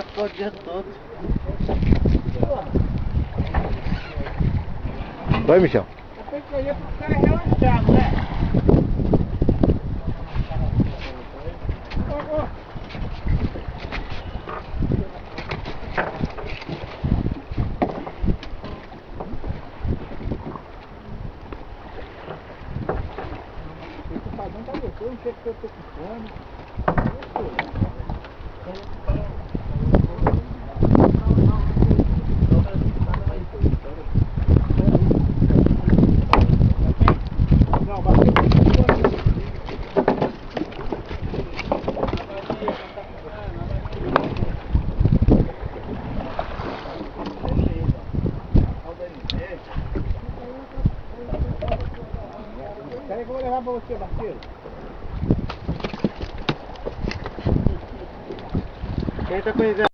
quase o dia todo. Vai, Michel. Eu pensei que eu ia pro cara relaxado, né? Esse padrão tá gostoso, não sei se eu tô com fome. Não, bateu. Espera aí que eu vou levar pra você, parceiro. Quem tá com